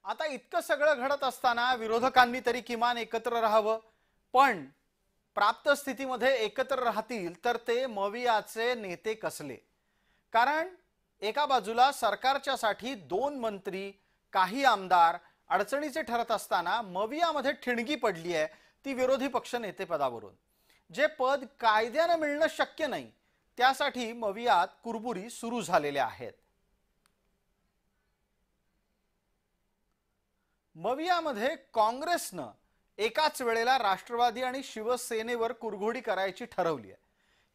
आता इतकं सगळं घडत असताना विरोधकांनी तरी किमान एकत्र राहावं, पण प्राप्त स्थितीमध्ये एकत्र राहतील तर ते मवियाचे नेते कसले? कारण एका बाजूला सरकारच्यासाठी 2 मंत्री, काही आमदार अडचणीचे ठरत असताना मवियामध्ये ठिणगी पडली आहे ती विरोधी पक्ष नेतेपदावरून. जे पद कायद्याने मिळणं शक्य नाही त्यासाठी मवियात कुरबुरी सुरू झालेल्या आहेत. मवियामध्ये काँग्रेसनं एकाच वेळेला राष्ट्रवादी आणि शिवसेनेवर कुरघोडी करायची ठरवली आहे.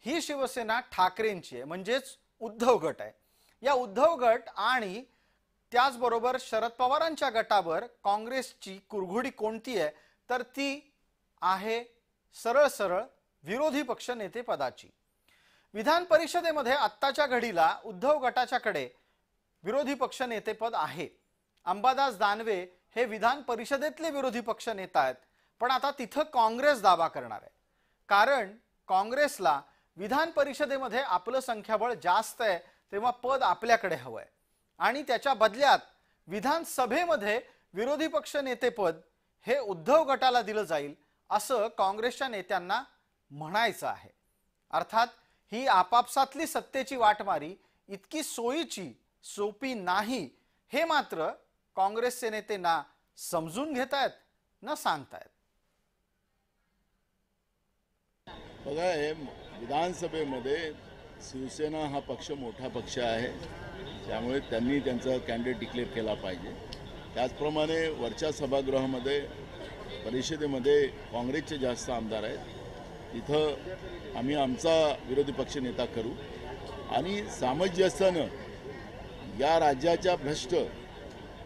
ही शिवसेना ठाकरेंची आहे, म्हणजेच उद्धव गट आहे. या उद्धव गट आणि त्याचबरोबर शरद पवारांच्या गटावर काँग्रेसची कुरघोडी कोणती आहे तर ती आहे सरळ सरळ विरोधी पक्ष नेते पदाची. विधान परिषदेमध्ये आत्ताच्या घडीला उद्धव गटाच्याकडे विरोधी पक्ष नेतेपद आहे. अंबादास दानवे हे विधान परिषदेतले विरोधी पक्ष नेता आहेत, पण आता तिथं काँग्रेस दावा करणार आहे. कारण काँग्रेसला विधान परिषदेमध्ये आपलं संख्याबळ जास्त आहे, तेव्हा पद आपल्याकडे हवंय आणि त्याच्या बदल्यात विधानसभेमध्ये विरोधी पक्ष नेतेपद हे उद्धव गटाला दिलं जाईल असं काँग्रेसच्या नेत्यांना म्हणायचं आहे. अर्थात ही आपापसातली सत्तेची वाटमारी इतकी सोपी नाही हे मात्र काँग्रेसचे नेते ना समजून घेतायत ना सांगतायत. बघा, हे विधानसभेमध्ये शिवसेना हा पक्ष मोठा पक्ष आहे, त्यामुळे त्यांनी त्यांचा कॅन्डिडेट डिक्लेअर केला पाहिजे. त्याचप्रमाणे वरच्या सभागृहामध्ये परिषदेमध्ये काँग्रेसचे जास्त आमदार आहेत, तिथं आम्ही आमचा विरोधी पक्ष नेता करू आणि सामंजस्यानं या राज्याच्या भ्रष्ट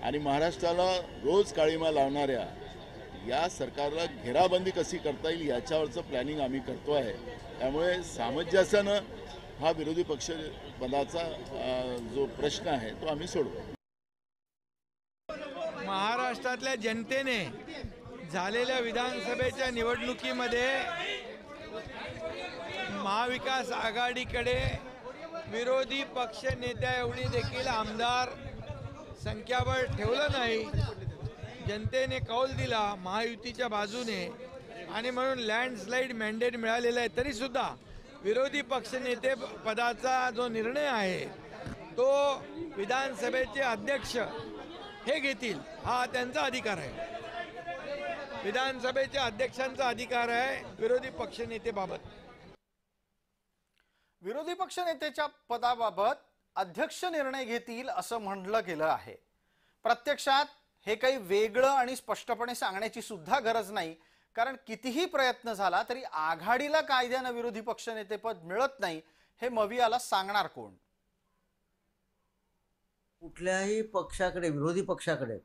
आणि महाराष्ट्राला रोज काळीमा लावणाऱ्या या सरकारला घेराबंदी कशी करता येईल याच्यावरचं प्लॅनिंग आम्ही करतो आहे. त्यामुळे सामंजस्यानं हा विरोधी पक्ष पदाचा जो प्रश्न आहे तो आम्ही सोडवू. महाराष्ट्रातल्या जनतेने झालेल्या विधानसभेच्या निवडणुकीमध्ये महाविकास आघाडीकडे विरोधी पक्ष नेत्या एवढी देखील आमदार संख्याबळ ठेवलं नाही. जनतेने कौल दिला महायुतीच्या बाजूने आणि म्हणून लँडस्लाईड मॅन्डेट मिळालेला आहे. तरी सुद्धा विरोधी पक्ष नेते पदाचा जो निर्णय आहे तो विधानसभेचे अध्यक्ष हे घेतील, हा त्यांचा अधिकार आहे. विधानसभेच्या अध्यक्षांचा अधिकार आहे विरोधी पक्षनेतेबाबत. विरोधी पक्ष नेत्याच्या पदाबाबत अध्यक्ष निर्णय घेतील असं म्हटलं गेलं आहे. प्रत्यक्षात हे काही वेगळं आणि स्पष्टपणे सांगण्याची सुद्धा गरज नाही, कारण कितीही प्रयत्न झाला तरी आघाडीला कायद्याने विरोधी पक्ष नेतेपद मिळत नाही हे मवियाला सांगणार कोण? कुठल्याही पक्षाकडे, विरोधी पक्षाकडे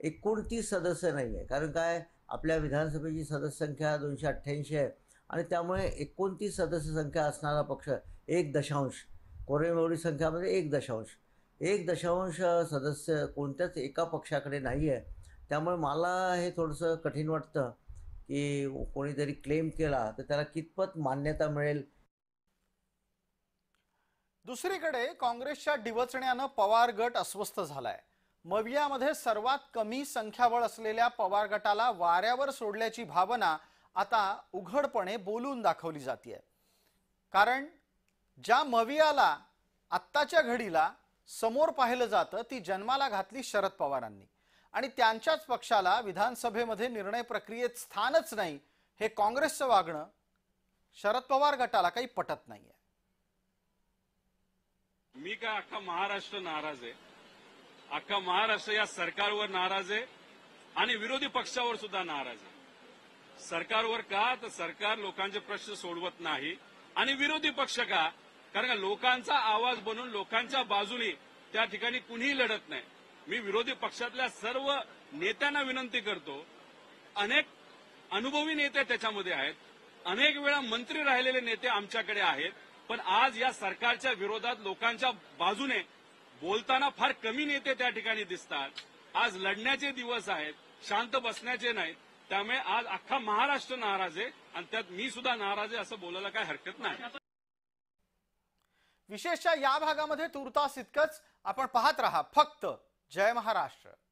29 सदस्य नाही आहे. कारण काय, आपल्या विधानसभेची सदस्य संख्या 288 आहे आणि त्यामुळे 29 सदस्य संख्या असणारा पक्ष 1 कोरेमेवढी संख्यामध्ये 1 सदस्य कोणत्याच एका पक्षाकडे नाही आहे. त्यामुळे मला हे थोडंसं कठीण वाटतं की कोणीतरी क्लेम केला तर त्याला कितपत मान्यता मिळेल. दुसरीकडे काँग्रेसच्या डिवचण्यानं पवार गट अस्वस्थ झालाय. मवियामध्ये सर्वात कमी संख्याबळ असलेल्या पवार गटाला वाऱ्यावर सोडल्याची भावना आता उघडपणे बोलून दाखवली जाते. कारण ज्या मवियाला आत्ताच्या घडीला समोर पाहिलं जातं ती जन्माला घातली शरद पवारांनी आणि त्यांच्याच पक्षाला विधानसभेमध्ये निर्णय प्रक्रियेत स्थानच नाही हे काँग्रेसचं वागणं शरद पवार गटाला काही पटत नाहीये. मी काय अख्खा महाराष्ट्र नाराज आहे. अख्खा महाराष्ट्र या सरकारवर नाराज आहे आणि विरोधी पक्षावर सुद्धा नाराज आहे. सरकारवर का, तर सरकार लोकांचे प्रश्न सोडवत नाही आणि विरोधी पक्ष का, कारण का लोकांचा आवाज बनून लोकांच्या बाजूने त्या ठिकाणी कुणीही लढत नाही. मी विरोधी पक्षातल्या सर्व नेत्यांना विनंती करतो, अनेक अनुभवी नेते त्याच्यामध्ये आहेत, अनेक वेळा मंत्री राहिलेले नेते आमच्याकडे आहेत, पण आज या सरकारच्या विरोधात लोकांच्या बाजूने बोलताना फार कमी नेते त्या ठिकाणी दिसतात. आज लढण्याचे दिवस आहेत, शांत बसण्याचे नाहीत. त्यामुळे आज अख्खा महाराष्ट्र नाराज आहे आणि त्यात मी सुद्धा नाराज आहे असं बोलायला काही हरकत नाही. विशेषतः या भागामध्ये तुर्तास इतकंच. आपण पाहत रहा फक्त जय महाराष्ट्र.